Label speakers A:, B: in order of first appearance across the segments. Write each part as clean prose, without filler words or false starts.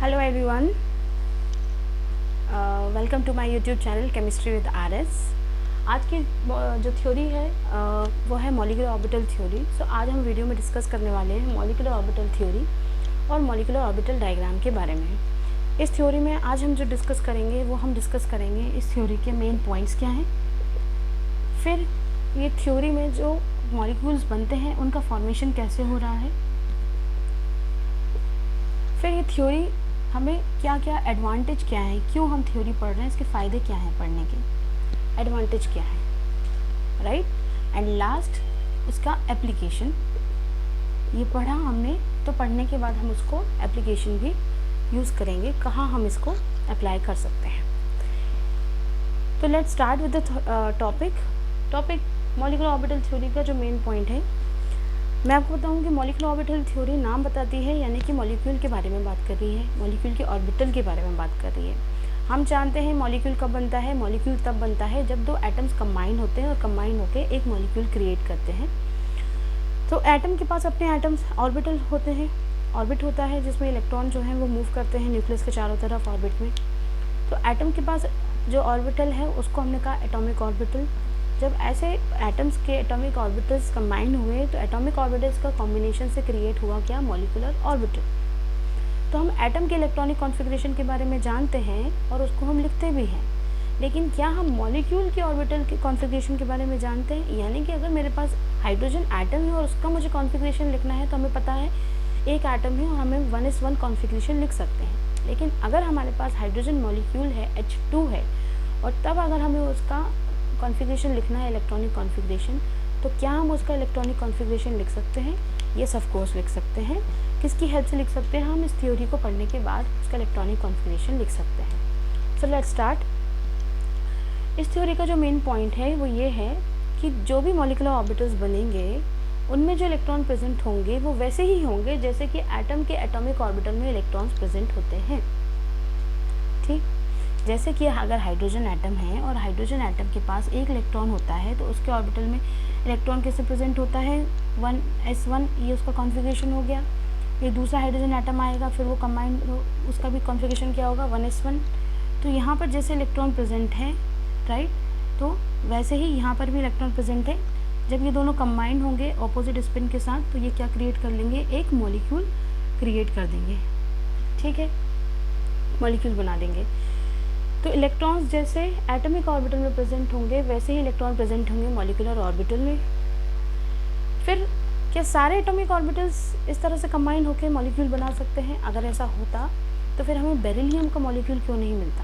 A: Hello everyone, welcome to my YouTube channel chemistry with RS. आज की जो theory है वो है मॉलिक्यूलर ऑर्बिटल थ्योरी। सो आज हम वीडियो में डिस्कस करने वाले हैं मॉलिक्यूलर ऑर्बिटल थ्योरी और मॉलिक्यूलर ऑर्बिटल डायग्राम के बारे में। इस थ्योरी में आज हम जो डिस्कस करेंगे वो हम डिस्कस करेंगे इस थ्योरी के मेन पॉइंट्स क्या हैं, फिर ये थ्योरी में जो मॉलिक्यूल्स बनते हैं उनका फॉर्मेशन कैसे हो रहा है, फिर ये थ्योरी हमें क्या क्या एडवांटेज क्या है, क्यों हम थ्योरी पढ़ रहे हैं, इसके फ़ायदे क्या हैं, पढ़ने के एडवांटेज क्या है, राइट। एंड लास्ट उसका एप्लीकेशन। ये पढ़ा हमने तो पढ़ने के बाद हम उसको एप्लीकेशन भी यूज़ करेंगे, कहाँ हम इसको अप्लाई कर सकते हैं। तो let's start with the topic molecular orbital theory का जो मेन पॉइंट है, मैं आपको बताऊं कि मॉलिक्यूलर ऑर्बिटल थ्योरी नाम बताती है, यानी कि मॉलिक्यूल के बारे में बात कर रही है, मॉलिक्यूल के ऑर्बिटल के बारे में बात कर रही है। हम जानते हैं मॉलिक्यूल कब बनता है, मॉलिक्यूल तब बनता है जब दो एटम्स कंबाइन होते हैं और कंबाइन होकर एक मॉलिक्यूल क्रिएट करते हैं। तो एटम के पास अपने एटम्स ऑर्बिटल होते हैं, ऑर्बिट होता है जिसमें इलेक्ट्रॉन जो है वो मूव करते हैं न्यूक्लियस के चारों तरफ ऑर्बिट में। तो एटम के पास जो ऑर्बिटल है उसको हमने कहा एटॉमिक ऑर्बिटल। जब ऐसे एटम्स के एटॉमिक ऑर्बिटल्स कंबाइन हुए तो एटॉमिक ऑर्बिटल्स का कॉम्बिनेशन से क्रिएट हुआ क्या, मॉलिक्यूलर ऑर्बिटल। तो हम एटम के इलेक्ट्रॉनिक कॉन्फ़िगरेशन के बारे में जानते हैं और उसको हम लिखते भी हैं, लेकिन क्या हम मॉलिक्यूल के ऑर्बिटल के कॉन्फ़िगरेशन के बारे में जानते हैं? यानी कि अगर मेरे पास हाइड्रोजन एटम है और उसका मुझे कॉन्फ़िगरेशन लिखना है तो हमें पता है एक एटम है और हमें 1:1 कॉन्फ़िगरेशन लिख सकते हैं। लेकिन अगर हमारे पास हाइड्रोजन मॉलिक्यूल है, H2 है, और तब अगर हमें उसका कॉन्फ़िगरेशन लिखना है, इलेक्ट्रॉनिक कॉन्फ़िगरेशन, तो क्या हम उसका इलेक्ट्रॉनिक कॉन्फ़िगरेशन लिख सकते हैं? यस, ऑफ कोर्स लिख सकते हैं। किसकी हेल्प से लिख सकते हैं? हम इस थ्योरी को पढ़ने के बाद उसका इलेक्ट्रॉनिक कॉन्फ़िगरेशन लिख सकते हैं। So let's start. इस थ्योरी का जो मेन पॉइंट है वो ये है कि जो भी मॉलिक्यूलर ऑर्बिटल्स बनेंगे उनमें जो इलेक्ट्रॉन प्रेजेंट होंगे वो वैसे ही होंगे जैसे कि एटम के एटॉमिक ऑर्बिटल में इलेक्ट्रॉन्स प्रेजेंट होते हैं। ठीक, जैसे कि अगर हाइड्रोजन एटम है और हाइड्रोजन एटम के पास एक इलेक्ट्रॉन होता है तो उसके ऑर्बिटल में इलेक्ट्रॉन कैसे प्रेजेंट होता है, 1s1, ये उसका कॉन्फ़िगरेशन हो गया। ये दूसरा हाइड्रोजन एटम आएगा, फिर वो कंबाइन, उसका भी कॉन्फ़िगरेशन क्या होगा, 1s1। तो यहाँ पर जैसे इलेक्ट्रॉन प्रेजेंट है, राइट, तो वैसे ही यहाँ पर भी इलेक्ट्रॉन प्रेजेंट है। जब ये दोनों कंबाइन होंगे ऑपोजिट स्पिन के साथ तो ये क्या क्रिएट कर लेंगे, एक मॉलिक्यूल क्रिएट कर देंगे। ठीक है, मॉलिक्यूल बना देंगे। तो इलेक्ट्रॉन्स जैसे एटॉमिक ऑर्बिटल में प्रेजेंट होंगे वैसे ही इलेक्ट्रॉन प्रेजेंट होंगे मॉलिक्यूलर ऑर्बिटल में। फिर क्या सारे एटॉमिक ऑर्बिटल्स इस तरह से कंबाइन होकर मॉलिक्यूल बना सकते हैं? अगर ऐसा होता तो फिर हमें बेरिलियम का मॉलिक्यूल क्यों नहीं मिलता?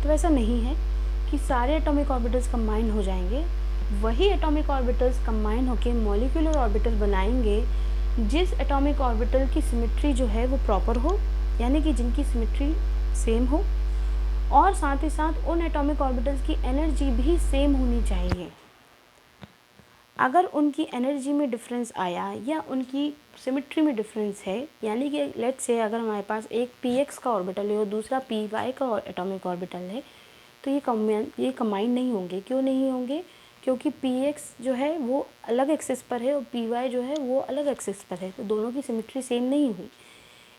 A: तो ऐसा नहीं है कि सारे एटॉमिक ऑर्बिटल्स कंबाइन हो जाएंगे। वही एटॉमिक ऑर्बिटल्स कंबाइन होकर मॉलिक्यूलर ऑर्बिटल बनाएंगे जिस एटॉमिक ऑर्बिटल की सिमेट्री जो है वो प्रॉपर हो, यानी कि जिनकी सिमेट्री सेम हो, और साथ ही साथ उन एटॉमिक ऑर्बिटल्स की एनर्जी भी सेम होनी चाहिए। अगर उनकी एनर्जी में डिफरेंस आया या उनकी सिमेट्री में डिफरेंस है, यानी कि लेट्स से अगर हमारे पास एक px का ऑर्बिटल है और दूसरा py का एटॉमिक ऑर्बिटल है तो ये कंबाइन नहीं होंगे। क्यों नहीं होंगे? क्योंकि px जो है वो अलग एक्सिस पर है और py जो है वो अलग एक्सिस पर है, तो दोनों की सिमेट्री सेम नहीं हुई,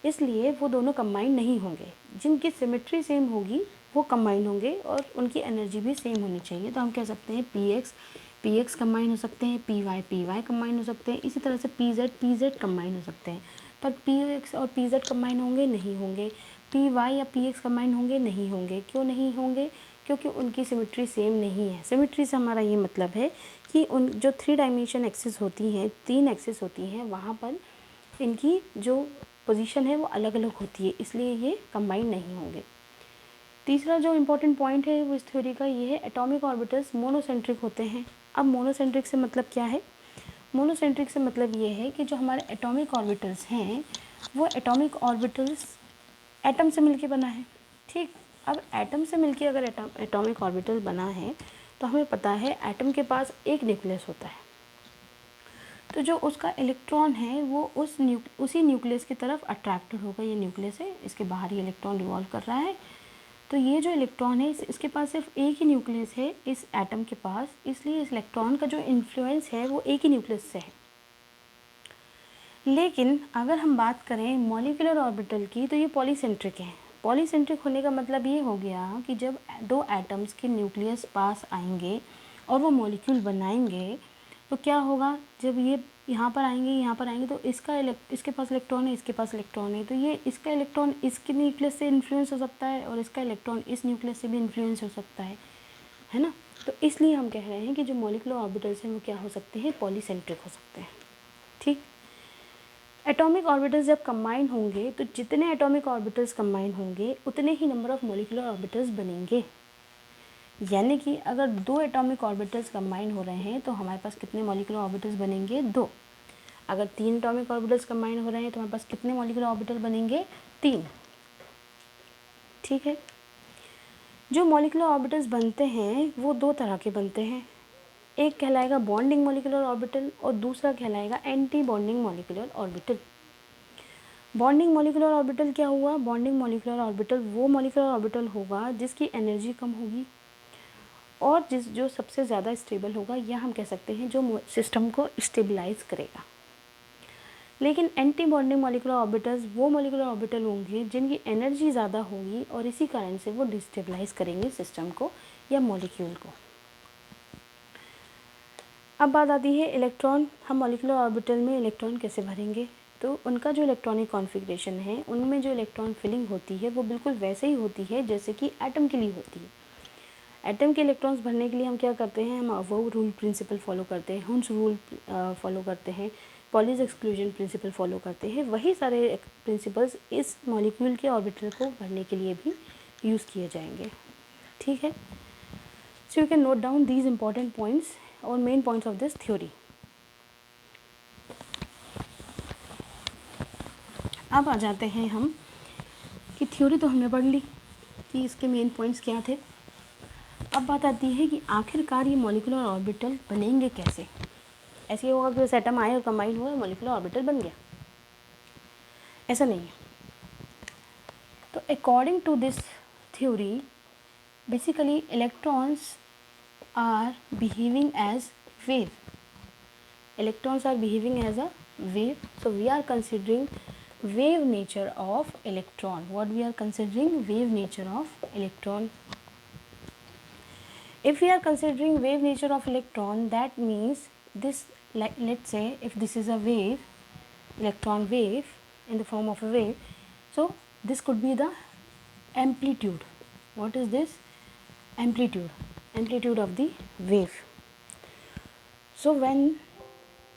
A: इसलिए वो दोनों कंबाइन नहीं होंगे। जिनकी सिमेट्री सेम होगी वो कंबाइन होंगे और उनकी एनर्जी भी सेम होनी चाहिए। तो हम कह सकते हैं px कंबाइन हो सकते हैं, py कंबाइन हो सकते हैं, इसी तरह से pz कंबाइन हो सकते हैं। पर px और pz कंबाइन होंगे? नहीं होंगे। py या px कंबाइन होंगे? नहीं होंगे। क्यों नहीं होंगे? क्योंकि उनकी सिमेट्री सेम नहीं है। सिमेट्री से हमारा ये मतलब है कि उन जो 3 डायमेंशन एक्सिस होती हैं, 3 एक्सिस होती हैं, वहाँ पर इनकी जो पोजीशन है वो अलग अलग होती है, इसलिए ये कंबाइन नहीं होंगे। तीसरा जो इम्पोर्टेंट पॉइंट है वो इस थ्योरी का ये है, एटॉमिक ऑर्बिटल्स मोनोसेंट्रिक होते हैं। अब मोनोसेंट्रिक से मतलब क्या है? मोनोसेंट्रिक से मतलब ये है कि जो हमारे एटॉमिक ऑर्बिटल्स हैं वो एटॉमिक ऑर्बिटल्स एटम से मिलके बना है। ठीक, अब एटम से मिलके अगर एटॉमिक ऑर्बिटल बना है तो हमें पता है एटम के पास एक न्यूक्लियस होता है, तो जो उसका इलेक्ट्रॉन है वो उसी न्यूक्लियस की तरफ अट्रैक्टेड होगा। ये न्यूक्लियस है, इसके बाहर ये इलेक्ट्रॉन रिवॉल्व कर रहा है, तो ये जो इलेक्ट्रॉन है इसके पास सिर्फ एक ही न्यूक्लियस है इस एटम के पास, इसलिए इस इलेक्ट्रॉन का जो इन्फ्लुएंस है वो एक ही न्यूक्लियस से है। लेकिन अगर हम बात करें मॉलिक्यूलर ऑर्बिटल की तो ये पॉलीसेंट्रिक है। पॉलीसेंट्रिक होने का मतलब ये हो गया कि जब दो एटम्स के न्यूक्लियस पास आएंगे और वो मॉलिक्यूल बनाएंगे तो क्या होगा, जब ये यहाँ पर आएंगे तो इसके पास इलेक्ट्रॉन है, इसके पास इलेक्ट्रॉन है, तो ये इसका इलेक्ट्रॉन इसके न्यूक्लियस से इन्फ्लुएंस हो सकता है और इसका इलेक्ट्रॉन इस न्यूक्लियस से भी इन्फ्लुएंस हो सकता है ना। तो इसलिए हम कह रहे हैं कि जो मॉलिक्यूलर ऑर्बिटल्स हैं वो क्या हो सकते हैं, पॉलीसेंट्रिक हो सकते हैं। ठीक। एटॉमिक ऑर्बिटल्स जब कंबाइन होंगे तो जितने एटॉमिक ऑर्बिटल्स कंबाइन होंगे उतने ही नंबर ऑफ मॉलिक्यूलर ऑर्बिटल्स बनेंगे। यानी कि अगर 2 एटॉमिक ऑर्बिटल्स कंबाइन हो रहे हैं तो हमारे पास कितने मॉलिक्यूलर ऑर्बिटल्स बनेंगे, 2। अगर 3 एटॉमिक ऑर्बिटल्स कंबाइन हो रहे हैं तो हमारे पास कितने मॉलिक्यूलर ऑर्बिटल बनेंगे, 3। ठीक है। जो मॉलिक्यूलर ऑर्बिटल्स बनते हैं वो 2 तरह के बनते हैं। एक कहलाएगा बॉन्डिंग मॉलिक्यूलर ऑर्बिटल और दूसरा कहलाएगा anti bonding molecular orbital. Bonding molecular orbital क्या हुआ, बॉन्डिंग मॉलिक्यूलर ऑर्बिटल वो मॉलिक्यूलर ऑर्बिटल होगा जिसकी एनर्जी कम होगी और जो सबसे ज़्यादा स्टेबल होगा, या हम कह सकते हैं जो सिस्टम को स्टेबलाइज करेगा। लेकिन एंटी बॉन्डिंग मॉलिक्यूलर ऑर्बिटल्स वो मॉलिक्यूलर ऑर्बिटल होंगे जिनकी एनर्जी ज़्यादा होगी और इसी कारण से वो डिस्टेबलाइज करेंगे सिस्टम को या मॉलिक्यूल को। अब बात आती है इलेक्ट्रॉन। हम मॉलिक्यूलर ऑर्बिटल में इलेक्ट्रॉन कैसे भरेंगे, तो उनका जो इलेक्ट्रॉनिक कॉन्फ़िगरेशन है उनमें जो इलेक्ट्रॉन फिलिंग होती है वो बिल्कुल वैसे ही होती है जैसे कि एटम के लिए होती है। एटम के इलेक्ट्रॉन्स भरने के लिए हम क्या करते हैं, हम वो रूल प्रिंसिपल फॉलो करते हैं, हुन्स रूल फॉलो करते हैं, पॉलीज एक्सक्लूजन प्रिंसिपल फॉलो करते हैं। वही सारे प्रिंसिपल्स इस मॉलिक्यूल के ऑर्बिटल को भरने के लिए भी यूज़ किए जाएंगे। ठीक है। So you can note down these important points और main points of this theory. अब आ जाते हैं हम कि थ्योरी तो हमने पढ़ ली कि इसके मेन पॉइंट्स क्या थे। अब बात आती है कि आखिरकार ये मॉलिक्यूलर ऑर्बिटल बनेंगे कैसे। ऐसे ही होगा कि बस एटम आए और कंबाइन हुए मॉलिक्यूलर ऑर्बिटल बन गया, ऐसा नहीं है। तो according to this theory basically electrons are behaving as wave. Electrons are behaving as a wave, so we are considering wave nature of electron. What we are considering, wave nature of electron. If we are considering wave nature of electron, that means this, like let's say if this is a wave, electron wave in the form of a wave, so this could be the amplitude. What is this? Amplitude of the wave. So when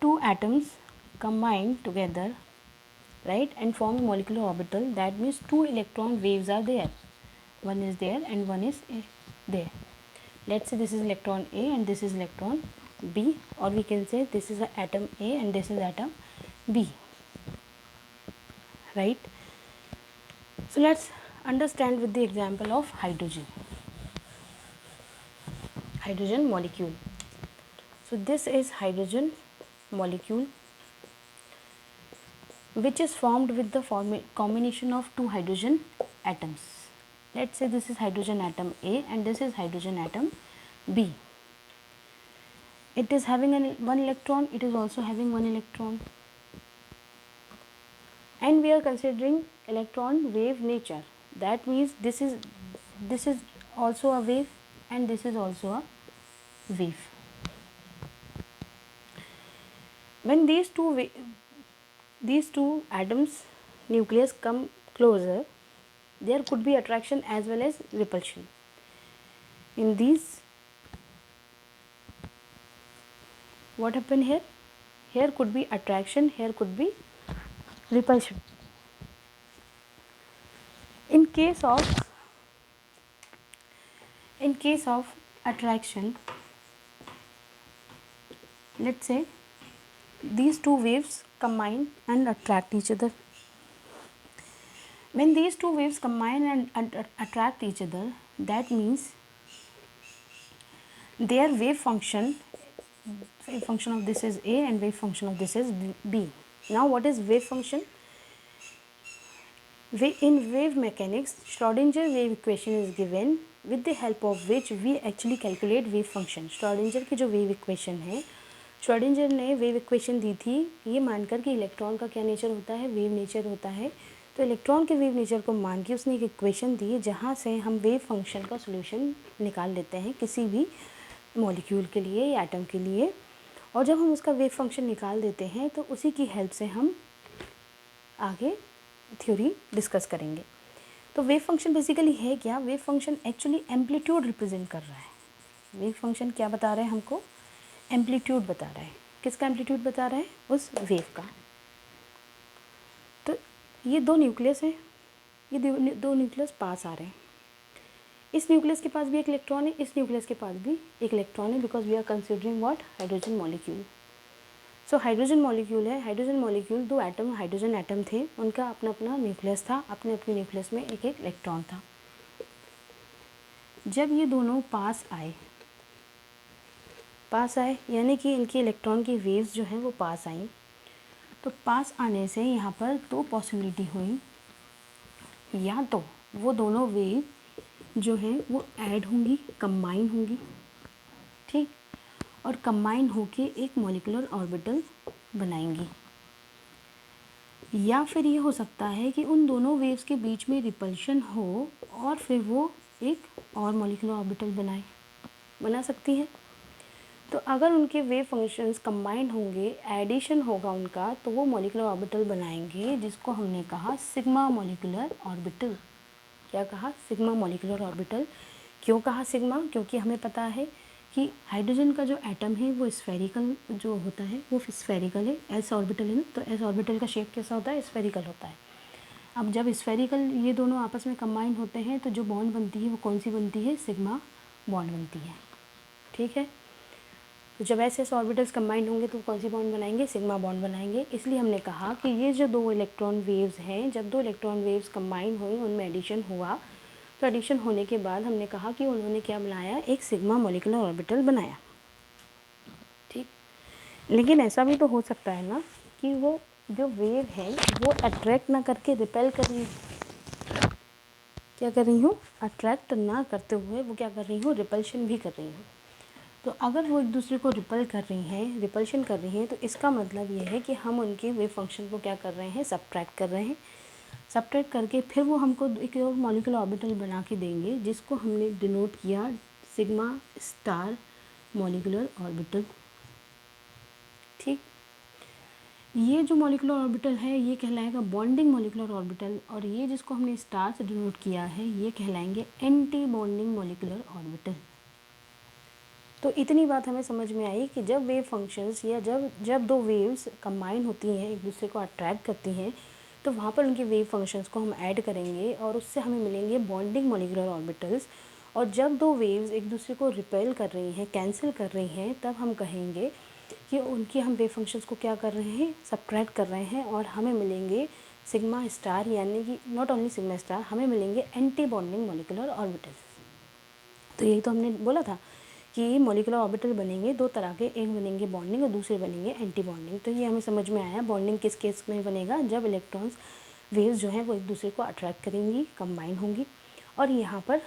A: two atoms combine together, right, and form a molecular orbital, that means 2 electron waves are there. One is there and one is there. Let's say this is electron A and this is electron B, or we can say this is atom A and this is atom B, right? So let's understand with the example of hydrogen molecule. So this is hydrogen molecule which is formed with the combination of 2 hydrogen atoms. Let's say this is hydrogen atom A and this is hydrogen atom B. It is having one electron, it is also having one electron, and we are considering electron wave nature. That means this is also a wave and this is also a wave. When these two atoms nucleus come closer, there could be attraction as well as repulsion. In these, what happened here? Here could be attraction, here could be repulsion. In case of attraction, let's say these two waves combine and attract each other. When these two waves combine and attract each other, that means their wave function of this is A and wave function of this is B. Now what is wave function? In wave mechanics, Schrodinger wave equation is given with the help of which we actually calculate wave function. Schrodinger की जो wave equation है, Schrodinger ने wave equation दी थी ये मानकर कि electron का क्या नेचर होता है, वेव नेचर होता है। तो इलेक्ट्रॉन के वेव नेचर को मान के उसने एक इक्वेशन दी जहाँ से हम वेव फंक्शन का सॉल्यूशन निकाल लेते हैं किसी भी मॉलिक्यूल के लिए या एटम के लिए। और जब हम उसका वेव फंक्शन निकाल देते हैं तो उसी की हेल्प से हम आगे थ्योरी डिस्कस करेंगे। तो वेव फंक्शन बेसिकली है क्या? Wave function actually amplitude represent कर रहा है। वेव फंक्शन क्या बता रहा है हमको? एम्पलीट्यूड बता रहा है। किसका एम्पलीट्यूड बता रहा है? उस वेव का। तो ये दो न्यूक्लियस हैं, ये दो न्यूक्लियस पास आ रहे हैं। इस न्यूक्लियस के पास भी एक इलेक्ट्रॉन है, इस न्यूक्लियस के पास भी एक इलेक्ट्रॉन है, because we are considering what? Hydrogen molecule. So hydrogen molecule है। हाइड्रोजन मॉलिक्यूल दो एटम, हाइड्रोजन एटम थे, उनका अपना अपना न्यूक्लियस था, अपने अपने न्यूक्लियस में एक एक इलेक्ट्रॉन था। जब ये दोनों पास आए यानी कि इनके इलेक्ट्रॉन की वेव्स जो हैं वो पास आई, तो पास आने से यहाँ पर दो पॉसिबिलिटी हुई। या तो वो दोनों वेव जो हैं वो ऐड होंगी, कंबाइन होंगी, ठीक, और कंबाइन होके एक मॉलिक्यूलर ऑर्बिटल बनाएंगी। या फिर ये हो सकता है कि उन दोनों वेव्स के बीच में रिपल्शन हो और फिर वो एक और मॉलिक्यूलर ऑर्बिटल बना सकती है। तो अगर उनके वेव फंक्शंस कंबाइंड होंगे, एडिशन होगा उनका, तो वो मॉलिक्यूलर ऑर्बिटल बनाएंगे जिसको हमने कहा सिग्मा मॉलिक्यूलर ऑर्बिटल। क्या कहा? Sigma molecular orbital. क्यों कहा सिग्मा? क्योंकि हमें पता है कि हाइड्रोजन का जो एटम है वो स्फेरिकल जो होता है वो स्फेरिकल है, एस ऑर्बिटल है ना, तो एस ऑर्बिटल का शेप कैसा होता है? स्फेरिकल होता है। अब जब स्फेरिकल ये दोनों आपस में कंबाइन होते हैं तो जो बॉन्ड बनती है वो कौन सी बनती है? सिग्मा बॉन्ड बनती है, ठीक है। तो जब एस ऑर्बिटल्स कंबाइंड होंगे तो कौन सी बॉन्ड बनाएंगे? सिग्मा बॉन्ड बनाएंगे। इसलिए हमने कहा कि ये जो दो इलेक्ट्रॉन वेव्स हैं, जब दो इलेक्ट्रॉन वेव्स कंबाइन हुई, उनमें एडिशन हुआ, तो एडिशन होने के बाद हमने कहा कि उन्होंने क्या बनाया? एक सिग्मा मॉलिक्यूलर ऑर्बिटल बनाया, ठीक। लेकिन ऐसा भी तो हो सकता है ना कि वो जो वेव है वो अट्रैक्ट ना करके रिपेल कर रही हूँ। क्या कर रही हूँ? अट्रैक्ट ना करते हुए वो क्या कर रही हूँ? रिपल्शन भी कर रही हूँ। तो अगर वो एक दूसरे को रिपल कर रही हैं, रिपल्शन कर रही हैं, तो इसका मतलब ये है कि हम उनके वेव फंक्शन को क्या कर रहे हैं? सब्ट्रैक्ट कर रहे हैं। सब्ट्रैक्ट करके फिर वो हमको एक और मॉलिक्यूलर ऑर्बिटल बना के देंगे जिसको हमने डिनोट किया सिग्मा स्टार मॉलिक्यूलर ऑर्बिटल, ठीक। ये जो मॉलिक्यूलर ऑर्बिटल है ये कहलाएगा बॉन्डिंग मॉलिक्यूलर ऑर्बिटल, और ये जिसको हमने स्टार से डिनोट किया है ये कहलाएंगे एंटी बॉन्डिंग मॉलिक्यूलर ऑर्बिटल। तो इतनी बात हमें समझ में आई कि जब वेव फंक्शंस या जब दो वेव्स कंबाइन होती हैं, एक दूसरे को अट्रैक्ट करती हैं, तो वहाँ पर उनके वेव फंक्शंस को हम ऐड करेंगे और उससे हमें मिलेंगे बॉन्डिंग मॉलिक्यूलर ऑर्बिटल्स। और जब दो वेव्स एक दूसरे को रिपेल कर रही हैं, कैंसिल कर रही हैं, तब हम कहेंगे कि उनकी हम वेव फंक्शंस को क्या कर रहे हैं? सब्ट्रैक्ट कर रहे हैं, और हमें मिलेंगे सिग्मा स्टार, यानी कि नॉट ओनली सिग्मा स्टार, हमें मिलेंगे एंटी बॉन्डिंग मॉलिक्यूलर ऑर्बिटल्स। तो यही तो हमने बोला था कि मॉलिक्यूलर ऑर्बिटल बनेंगे दो तरह के, एक बनेंगे बॉन्डिंग और दूसरे बनेंगे एंटी बॉन्डिंग। तो ये हमें समझ में आया बॉन्डिंग किस केस में बनेगा? जब इलेक्ट्रॉन्स वेव्स जो हैं वो एक दूसरे को अट्रैक्ट करेंगी, कंबाइन होंगी, और यहाँ पर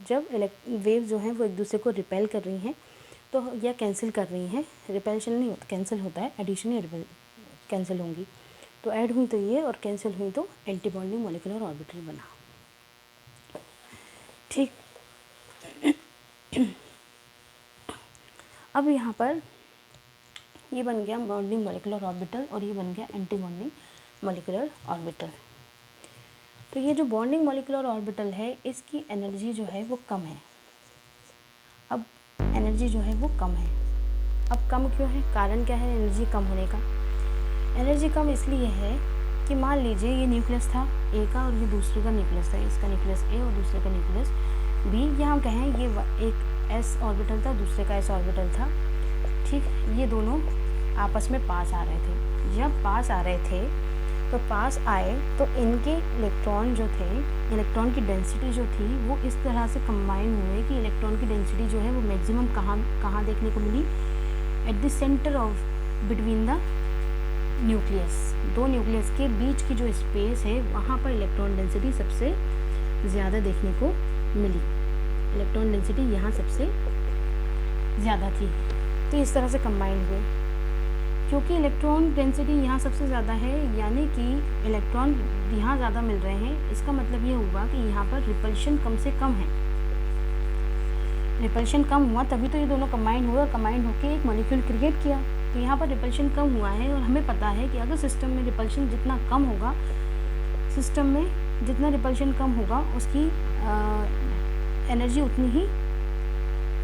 A: जब वेव्स जो हैं वो एक दूसरे को रिपेल कर रही हैं तो या कैंसिल कर रही हैं, रिपेल्शन नहीं होता, कैंसिल होता है, एडिशन या रिपेल, कैंसिल होंगी। तो ऐड हुई तो ये और कैंसिल हुई तो एंटी बॉन्डिंग मॉलिक्यूलर ऑर्बिटल बना, ठीक। अब यहाँ पर ये बन गया बॉन्डिंग मॉलिक्यूलर ऑर्बिटल और ये बन गया एंटी बॉन्डिंग मॉलिक्यूलर ऑर्बिटल। तो ये जो बॉन्डिंग मॉलिक्यूलर ऑर्बिटल है इसकी एनर्जी जो है वो कम है। अब एनर्जी जो है वो कम है। अब कम क्यों है? कारण क्या है एनर्जी कम होने का? एनर्जी कम इसलिए है कि मान लीजिए ये न्यूक्लियस था ए का और ये दूसरे का न्यूक्लियस था, इसका न्यूक्लियस ए और दूसरे का न्यूक्लियस बी, या हम कहें ये एक एस ऑर्बिटल था, दूसरे का एस ऑर्बिटल था, ठीक। ये दोनों आपस में पास आ रहे थे। जब पास आ रहे थे तो पास आए तो इनके इलेक्ट्रॉन जो थे, इलेक्ट्रॉन की डेंसिटी जो थी वो इस तरह से कंबाइन हुए कि इलेक्ट्रॉन की डेंसिटी जो है वो मैक्सिमम कहाँ देखने को मिली? At the centre of between the nucleus. दो न्यूक्लियस के बीच की जो स्पेस है वहाँ पर इलेक्ट्रॉन डेंसिटी सबसे ज़्यादा देखने को मिली। इलेक्ट्रॉन डेंसिटी यहाँ सबसे ज़्यादा थी। तो इस तरह से कंबाइंड हुए। क्योंकि इलेक्ट्रॉन डेंसिटी यहाँ सबसे ज़्यादा है, यानी कि इलेक्ट्रॉन यहाँ ज़्यादा मिल रहे हैं, इसका मतलब ये हुआ कि यहाँ पर रिपल्शन कम से कम है। रिपल्शन कम हुआ तभी तो ये दोनों कंबाइंड हुए और कंबाइंड होकर एक मॉलिक्यूल क्रिएट किया। तो यहाँ पर रिपल्शन कम हुआ है और हमें पता है कि अगर सिस्टम में रिपल्शन जितना कम होगा, सिस्टम में जितना रिपल्शन कम होगा उसकी एनर्जी उतनी ही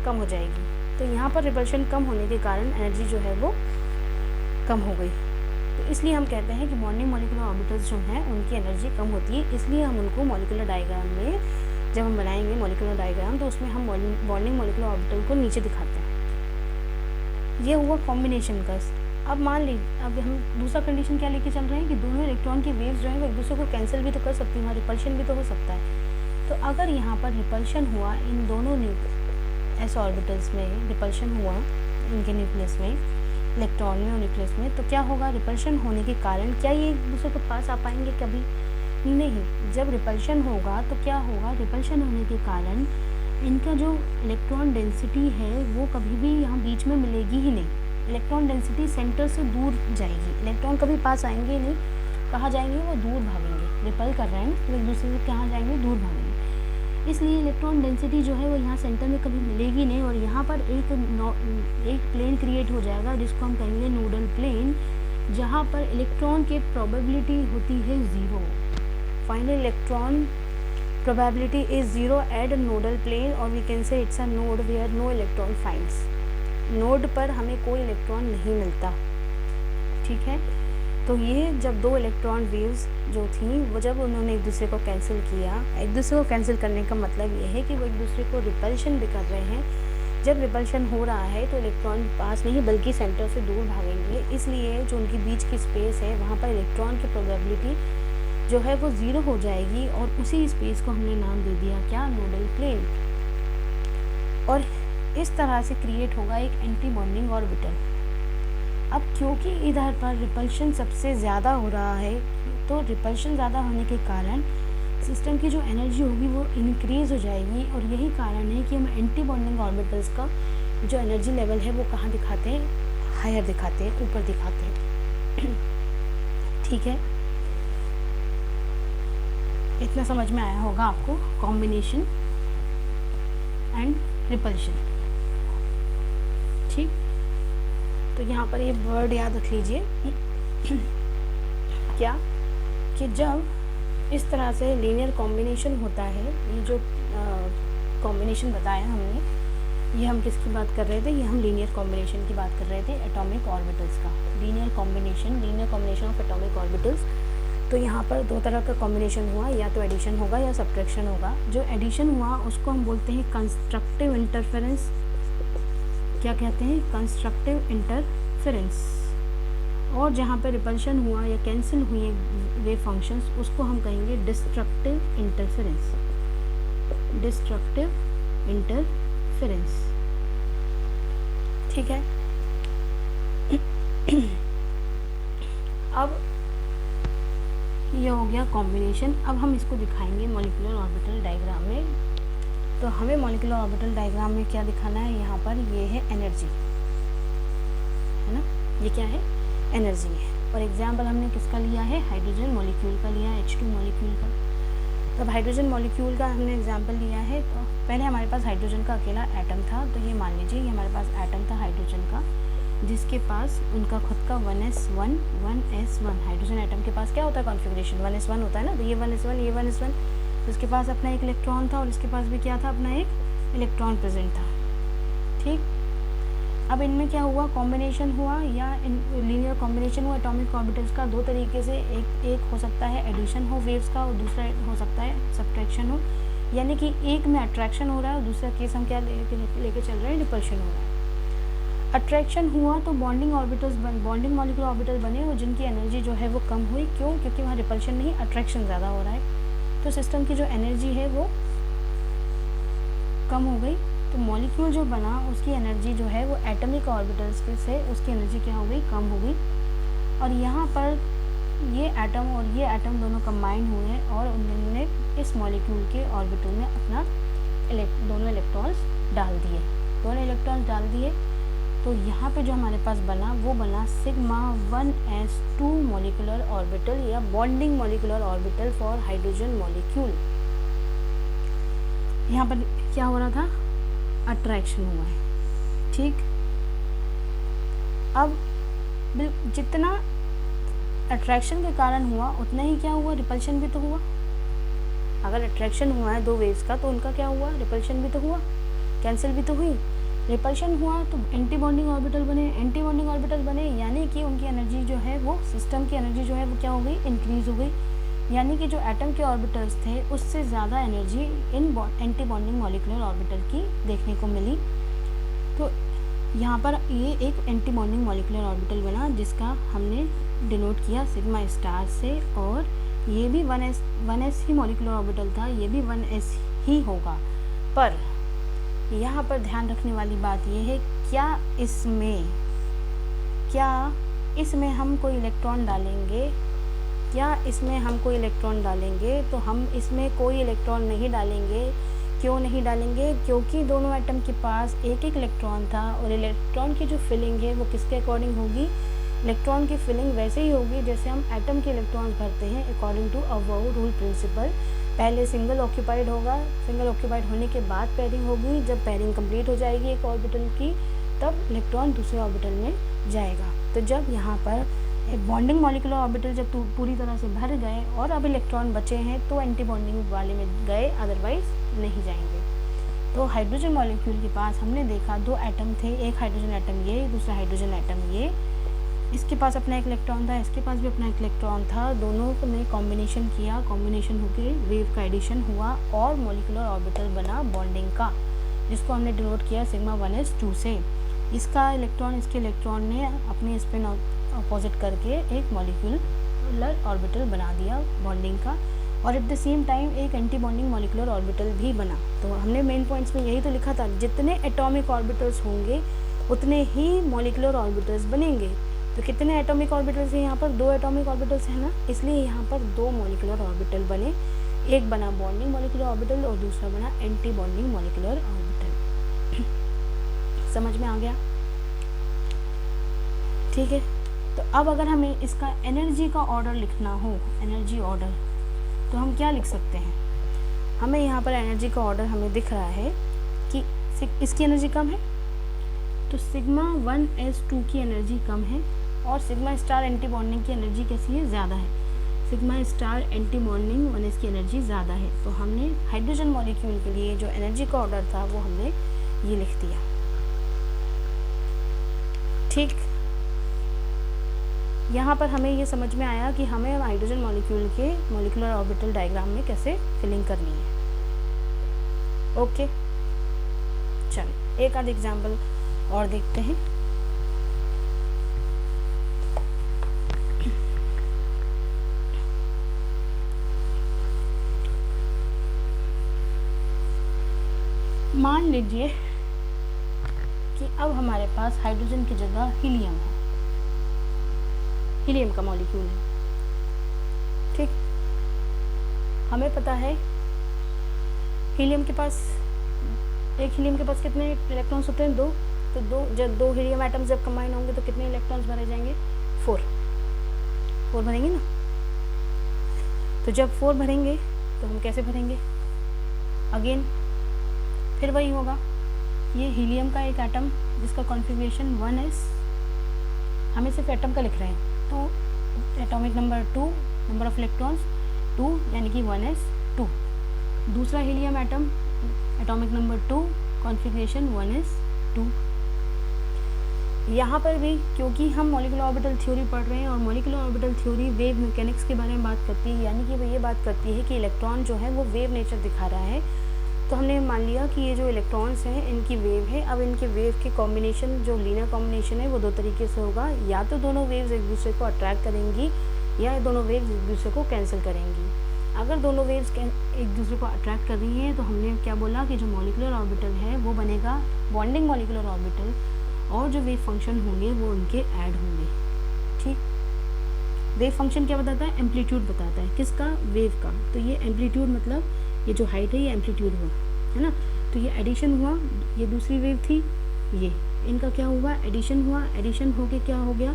A: कम हो जाएगी। तो यहाँ पर रिपल्शन कम होने के कारण एनर्जी जो है वो कम हो गई। तो इसलिए हम कहते हैं कि बॉन्डिंग मॉलिक्यूलर ऑर्बिटल्स जो हैं उनकी एनर्जी कम होती है। इसलिए हम उनको मॉलिक्यूलर डायग्राम में जब हम बनाएंगे मॉलिक्यूलर डायग्राम, तो उसमें हम बॉन्डिंग मॉलिक्यूलर ऑर्बिटल को नीचे दिखाते हैं। ये हुआ कॉम्बिनेशन का। अब मान लीजिए, अब हम दूसरा कंडीशन क्या लेके चल रहे हैं कि दोनों इलेक्ट्रॉन की वेव्स जो हैं वो एक दूसरे को कैंसिल भी तो कर सकती हैं, वहाँ रिपल्शन भी तो हो सकता है। तो अगर यहाँ पर रिपल्शन हुआ इन दोनों एस ऑर्बिटल्स में, रिपल्शन हुआ इनके न्यूक्लियस में, इलेक्ट्रॉन में और न्यूक्लियस में, तो क्या होगा? रिपल्शन होने के कारण क्या ये एक दूसरे के पास आ पाएंगे? कभी नहीं। जब रिपल्शन होगा तो क्या होगा? रिपल्शन होने के कारण इनका जो इलेक्ट्रॉन डेंसिटी है वो कभी भी यहाँ बीच में मिलेगी ही नहीं। इलेक्ट्रॉन डेंसिटी सेंटर से दूर जाएगी, इलेक्ट्रॉन कभी पास आएंगे नहीं। कहाँ जाएंगे? वो दूर भागेंगे। रिपल कर रहे हैं तो एक दूसरे से कहाँ जाएंगे? दूर भागेंगे। इसलिए इलेक्ट्रॉन डेंसिटी जो है वो यहाँ सेंटर में कभी मिलेगी नहीं और यहाँ पर एक प्लेन क्रिएट हो जाएगा जिसको हम कहेंगे नोडल प्लेन, जहाँ पर इलेक्ट्रॉन की प्रोबेबिलिटी होती है 0। Final electron probability is 0 at a nodal plane, or we can say it's a node where no electron finds। Node पर हमें कोई इलेक्ट्रॉन नहीं मिलता, ठीक है। तो ये जब दो इलेक्ट्रॉन वेव्स जो थी वो जब उन्होंने एक दूसरे को कैंसिल किया, एक दूसरे को कैंसिल करने का मतलब ये है कि वो एक दूसरे को रिपल्शन भी कर रहे हैं। जब रिपल्शन हो रहा है तो इलेक्ट्रॉन पास नहीं बल्कि सेंटर से दूर भागेंगे। इसलिए जो उनकी बीच की स्पेस है वहाँ पर इलेक्ट्रॉन की प्रोबेबिलिटी जो है वो 0 हो जाएगी और उसी स्पेस को हमने नाम दे दिया क्या? Nodal plane. और इस तरह से क्रिएट होगा एक एंटी बॉन्डिंग ऑर्बिटल। अब क्योंकि इधर पर रिपल्शन सबसे ज़्यादा हो रहा है, तो रिपल्शन ज़्यादा होने के कारण सिस्टम की जो एनर्जी होगी वो इंक्रीज़ हो जाएगी और यही कारण है कि हम एंटी बॉन्डिंग ऑर्बिटल्स का जो एनर्जी लेवल है वो कहाँ दिखाते हैं? हायर दिखाते हैं, ऊपर दिखाते हैं, ठीक है। इतना समझ में आया होगा आपको कॉम्बिनेशन एंड रिपल्शन, ठीक। तो यहाँ पर ये वर्ड याद रख लीजिए क्या कि जब इस तरह से लीनियर कॉम्बिनेशन होता है, ये जो कॉम्बिनेशन बताया हमने, ये हम किसकी बात कर रहे थे? ये हम लीनियर कॉम्बिनेशन की बात कर रहे थे, एटॉमिक ऑर्बिटल्स का। Linear combination of atomic orbitals. तो यहाँ पर दो तरह का कॉम्बिनेशन हुआ, या तो एडिशन होगा या सब्ट्रैक्शन होगा। जो एडिशन हुआ उसको हम बोलते हैं कंस्ट्रक्टिव इंटरफेरेंस। क्या कहते हैं? Constructive interference. और जहाँ पर रिपल्शन हुआ या कैंसिल हुए वेव फंक्शंस उसको हम कहेंगे डिस्ट्रक्टिव इंटरफेरेंस। डिस्ट्रक्टिव इंटरफेरेंस, ठीक है। अब ये हो गया कॉम्बिनेशन। अब हम इसको दिखाएंगे मॉलिक्यूलर ऑर्बिटल डायग्राम में। तो हमें मॉलिक्यूलर ऑर्बिटल डायग्राम में क्या दिखाना है? यहाँ पर ये है एनर्जी, है ना। ये क्या है? एनर्जी है। और एग्जाम्पल हमने किसका लिया है? हाइड्रोजन मॉलिक्यूल का लिया, H2 मॉलिक्यूल का। तो अब हाइड्रोजन मॉलिक्यूल का हमने एग्जाम्पल लिया है। तो पहले हमारे पास हाइड्रोजन का अकेला एटम था। तो ये मान लीजिए ये हमारे पास एटम था हाइड्रोजन का, जिसके पास उनका खुद का 1s1 1s1। हाइड्रोजन एटम के पास क्या होता है? कॉन्फ़िगरेशन 1s1 होता है ना। तो ये 1s1 ये 1s1, तो उसके पास अपना एक इलेक्ट्रॉन था और इसके पास भी क्या था? अपना एक इलेक्ट्रॉन प्रेजेंट था, ठीक। अब इनमें क्या हुआ? कॉम्बिनेशन हुआ या लीनियर कॉम्बिनेशन हुआ एटॉमिक ऑर्बिटल्स का। दो तरीके से, एक हो सकता है एडिशन हो वेव्स का और दूसरा हो सकता है सब्ट्रैक्शन हो, यानी कि एक में अट्रैक्शन हो रहा है और दूसरा केस हम क्या लेके चल रहे हैं? रिपल्शन हो रहा है। अट्रैक्शन हुआ तो बॉन्डिंग मॉलिक्यूलर ऑर्बिटल बने और जिनकी एनर्जी जो है वो कम हुई। क्यों? क्योंकि वहाँ रिपल्शन नहीं, अट्रैक्शन ज़्यादा हो रहा है। तो सिस्टम की जो एनर्जी है वो कम हो गई। तो मॉलिक्यूल जो बना उसकी एनर्जी जो है वो एटॉमिक ऑर्बिटल्स से उसकी एनर्जी क्या हो गई? कम हो गई। और यहाँ पर ये एटम और ये एटम दोनों कंबाइन हुए हैं और उन्होंने इस मॉलिक्यूल के ऑर्बिटल में अपना दोनों इलेक्ट्रॉन्स डाल दिए। तो यहाँ पे जो हमारे पास बना वो बना सिग्मा 1s2 मॉलिक्यूलर ऑर्बिटल या bonding molecular orbital for hydrogen molecule. यहाँ पर क्या हो रहा था, अट्रैक्शन हुआ है, ठीक। अब जितना अट्रैक्शन के कारण हुआ उतना ही क्या हुआ, रिपल्शन भी तो हुआ। अगर अट्रैक्शन हुआ है दो वेव्स का तो उनका क्या हुआ, रिपल्शन भी तो हुआ, कैंसिल भी तो हुई। रिपल्शन हुआ तो एंटी बॉन्डिंग ऑर्बिटल बने, एंटी बॉन्डिंग ऑर्बिटल बने, यानी कि उनकी एनर्जी जो है वो, सिस्टम की एनर्जी जो है वो क्या हो गई, इंक्रीज हो गई। यानी कि जो एटम के ऑर्बिटल्स थे उससे ज़्यादा energy in anti bonding molecular orbital की देखने को मिली। तो यहाँ पर ये एक एंटी बॉन्डिंग मॉलिक्यूलर ऑर्बिटल बना जिसका हमने डिनोट किया सिग्मा स्टार से, और ये भी 1s ही मॉलिक्यूलर ऑर्बिटल था, ये भी 1s ही होगा। पर यहाँ पर ध्यान रखने वाली बात ये है, क्या इसमें हम कोई इलेक्ट्रॉन डालेंगे, क्या इसमें हम कोई इलेक्ट्रॉन डालेंगे, तो हम इसमें कोई इलेक्ट्रॉन नहीं डालेंगे। क्यों नहीं डालेंगे, क्योंकि दोनों एटम के पास एक एक इलेक्ट्रॉन था, और इलेक्ट्रॉन की जो फिलिंग है वो किसके अकॉर्डिंग होगी, इलेक्ट्रॉन की फिलिंग वैसे ही होगी जैसे हम एटम के इलेक्ट्रॉन्स भरते हैं according to above rule principle. पहले सिंगल ऑक्यूपाइड होगा, सिंगल ऑक्यूपाइड होने के बाद पेयरिंग होगी, जब पेयरिंग कंप्लीट हो जाएगी एक ऑर्बिटल की तब इलेक्ट्रॉन दूसरे ऑर्बिटल में जाएगा। तो जब यहाँ पर बॉन्डिंग मॉलिक्यूलर ऑर्बिटल जब पूरी तरह से भर गए और अब इलेक्ट्रॉन बचे हैं तो एंटी बॉन्डिंग वाले में गए, अदरवाइज नहीं जाएंगे। तो हाइड्रोजन मॉलिक्यूल के पास हमने देखा दो एटम थे, एक हाइड्रोजन एटम ये, दूसरा हाइड्रोजन एटम ये। इसके पास अपना एक इलेक्ट्रॉन था, इसके पास भी अपना एक इलेक्ट्रॉन था, दोनों ने कॉम्बिनेशन किया, कॉम्बिनेशन होकर वेव का एडिशन हुआ और मॉलिक्यूलर ऑर्बिटल बना बॉन्डिंग का, जिसको हमने डिनोट किया सिग्मा 1s2 से। इसका इलेक्ट्रॉन इसके इलेक्ट्रॉन ने अपने स्पिन अपोजिट करके एक मॉलिक्यूलर ऑर्बिटल बना दिया बॉन्डिंग का, और एट द सेम टाइम एक एंटी बॉन्डिंग मॉलिक्यूलर ऑर्बिटल भी बना। तो हमने मेन पॉइंट्स में यही तो लिखा था, जितने एटॉमिक ऑर्बिटल्स होंगे उतने ही मॉलिक्यूलर ऑर्बिटल्स बनेंगे। तो कितने एटॉमिक ऑर्बिटल्स हैं यहाँ पर, दो एटॉमिक ऑर्बिटल्स हैं ना, इसलिए यहाँ पर दो मॉलिक्यूलर ऑर्बिटल बने, एक बना बॉन्डिंग मॉलिक्यूलर ऑर्बिटल और दूसरा बना एंटी बॉन्डिंग मॉलिक्यूलर ऑर्बिटल। समझ में आ गया, ठीक है। तो अब अगर हमें इसका एनर्जी का ऑर्डर लिखना हो, एनर्जी ऑर्डर, तो हम क्या लिख सकते हैं, हमें यहाँ पर एनर्जी का ऑर्डर हमें दिख रहा है कि इसकी एनर्जी कम है तो सिग्मा 1s2 की एनर्जी कम है, और सिग्मा स्टार एंटी बॉन्डिंग की एनर्जी कैसी है, ज़्यादा है। Sigma star anti bonding 1s की एनर्जी ज़्यादा है। तो हमने हाइड्रोजन मॉलिक्यूल के लिए जो एनर्जी का ऑर्डर था वो हमने ये लिख दिया, ठीक। यहाँ पर हमें ये समझ में आया कि हमें हाइड्रोजन मॉलिक्यूल के मॉलिक्यूलर ऑर्बिटल डायग्राम में कैसे फिलिंग करनी है। ओके, चलो एक आध एग्जाम्पल और देखते हैं। मान लीजिए कि अब हमारे पास हाइड्रोजन की जगह हीलियम है, हीलियम का मॉलिक्यूल है, ठीक। हमें पता है हीलियम के पास, एक हीलियम के पास कितने इलेक्ट्रॉन्स होते हैं, दो। तो जब दो हीलियम एटम्स जब कंबाइन होंगे तो कितने इलेक्ट्रॉन्स भरे जाएंगे, 4 भरेंगे ना। तो जब 4 भरेंगे तो हम कैसे भरेंगे, अगेन फिर वही होगा, ये हीलियम का एक एटम जिसका कॉन्फ़िगरेशन 1s, हमें सिर्फ एटम का लिख रहे हैं, तो atomic number 2, number of electrons 2 यानी कि 1s2। दूसरा helium atom atomic number 2, configuration 1s2। यहाँ पर भी क्योंकि हम मॉलिक्यूलर ऑर्बिटल थ्योरी पढ़ रहे हैं और molecular orbital theory wave mechanics के बारे में बात करती है, यानी कि वो ये बात करती है कि इलेक्ट्रॉन जो है वो वेव नेचर दिखा रहा है। तो हमने मान लिया कि ये जो इलेक्ट्रॉन्स हैं इनकी वेव है। अब इनके वेव के कॉम्बिनेशन जो लीनियर कॉम्बिनेशन है वो दो तरीके से होगा, या तो दोनों वेव्स एक दूसरे को अट्रैक्ट करेंगी या दोनों वेव्स एक दूसरे को कैंसिल करेंगी। अगर दोनों वेव्स एक दूसरे को अट्रैक्ट कर रही हैं तो हमने क्या बोला कि जो मॉलिक्यूलर ऑर्बिटल है वो बनेगा बॉन्डिंग मॉलिक्यूलर ऑर्बिटल, और जो वेव फंक्शन होंगे वो उनके ऐड होंगे, ठीक। वेव फंक्शन क्या बताता है, एम्पलीट्यूड बताता है, किसका, वेव का। तो ये एम्पलीट्यूड मतलब ये जो हाइट है ये एम्पलीट्यूड हुआ, है ना। तो ये एडिशन हुआ, ये दूसरी वेव थी ये, इनका क्या हुआ, एडिशन हुआ, एडिशन होके क्या हो गया,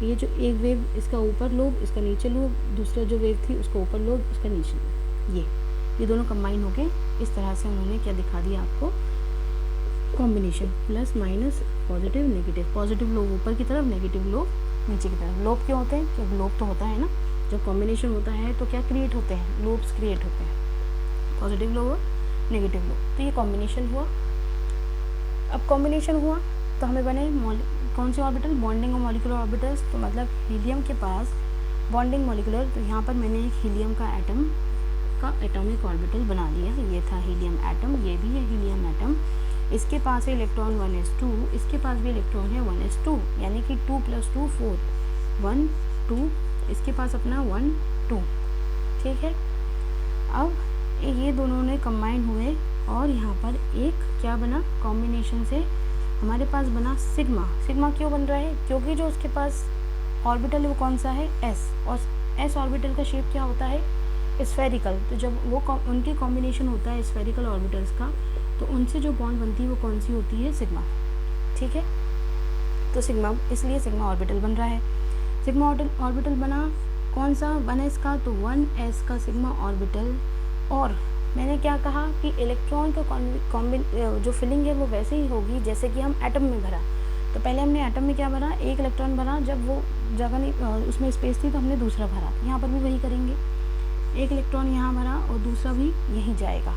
A: ये जो एक वेव इसका ऊपर लोब इसका नीचे लोब, दूसरा जो वेव थी उसका ऊपर लोब उसका नीचे लोब, ये दोनों कंबाइन होके इस तरह से उन्होंने क्या दिखा दिया आपको, combination, plus minus positive negative, positive lobe ऊपर की तरफ, नेगेटिव लोब नीचे की तरफ। लोब क्यों होते हैं, क्योंकि लोब तो होता है ना, जब कॉम्बिनेशन होता है तो क्या क्रिएट होते हैं, लोब्स क्रिएट होते हैं, पॉजिटिव लोब और नेगेटिव लोब। तो ये कॉम्बिनेशन हुआ। अब कॉम्बिनेशन हुआ तो हमें बने कौन से ऑर्बिटल, बॉन्डिंग और मॉलिक्यूलर ऑर्बिटल्स। तो मतलब हीलियम के पास बॉन्डिंग मॉलिक्यूलर, तो यहाँ पर मैंने एक हीलियम का एटम का एटॉमिक ऑर्बिटल बना दिया, ये था हीलियम एटम, ये भी है हीलियम एटम। इसके पास है इलेक्ट्रॉन 1s2, इसके पास भी इलेक्ट्रॉन है 1s2, यानी कि 2 + 2 4, 1 2, इसके पास अपना 1 2, ठीक है। अब ये दोनों ने कंबाइन हुए और यहाँ पर एक क्या बना, कॉम्बिनेशन से हमारे पास बना सिग्मा। सिग्मा क्यों बन रहा है, क्योंकि जो उसके पास ऑर्बिटल है वो कौन सा है, एस, और एस ऑर्बिटल का शेप क्या होता है, स्फेरिकल। तो जब वो उनकी कॉम्बिनेशन होता है स्फेरिकल ऑर्बिटल्स का, तो उनसे जो बॉन्ड बनती है वो कौन सी होती है, सिग्मा, ठीक है। तो सिग्मा, इसलिए सिग्मा ऑर्बिटल बन रहा है। सिग्मा ऑर्बिटल बना, कौन सा 1s का, तो 1s का सिग्मा ऑर्बिटल। और मैंने क्या कहा कि इलेक्ट्रॉन का जो फिलिंग है वो वैसे ही होगी जैसे कि हम एटम में भरा। तो पहले हमने एटम में क्या भरा, एक इलेक्ट्रॉन भरा, जब वो जगह नहीं उसमें स्पेस थी तो हमने दूसरा भरा। यहाँ पर भी वही करेंगे, एक इलेक्ट्रॉन यहाँ भरा और दूसरा भी यहीं जाएगा,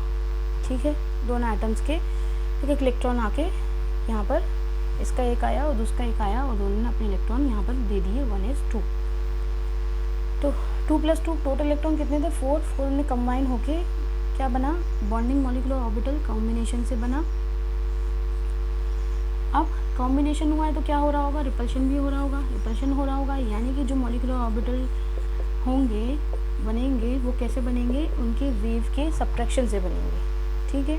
A: ठीक है, दोनों एटम्स के एक इलेक्ट्रॉन आके यहाँ पर इसका एक आया और दूसरा एक आया और दोनों ने अपने इलेक्ट्रॉन यहाँ पर दे दिए 1s2। तो 2 + 2 टोटल इलेक्ट्रॉन कितने थे, 4 में कंबाइन होके क्या बना, बॉन्डिंग मॉलिक्यूलर ऑर्बिटल कॉम्बिनेशन से बना। अब कॉम्बिनेशन हुआ है तो क्या हो रहा होगा, रिपल्शन भी हो रहा होगा, रिपल्शन हो रहा होगा, यानी कि जो मॉलिक्यूलर ऑर्बिटल होंगे बनेंगे वो कैसे बनेंगे, उनके वेव के सब्ट्रैक्शन से बनेंगे, ठीक है।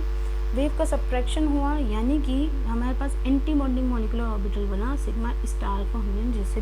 A: वेव का सब्ट्रैक्शन हुआ यानी कि हमारे पास एंटी बॉन्डिंग मॉलिक्यूलर ऑर्बिटल बना, सिग्मा स्टार को हमने जैसे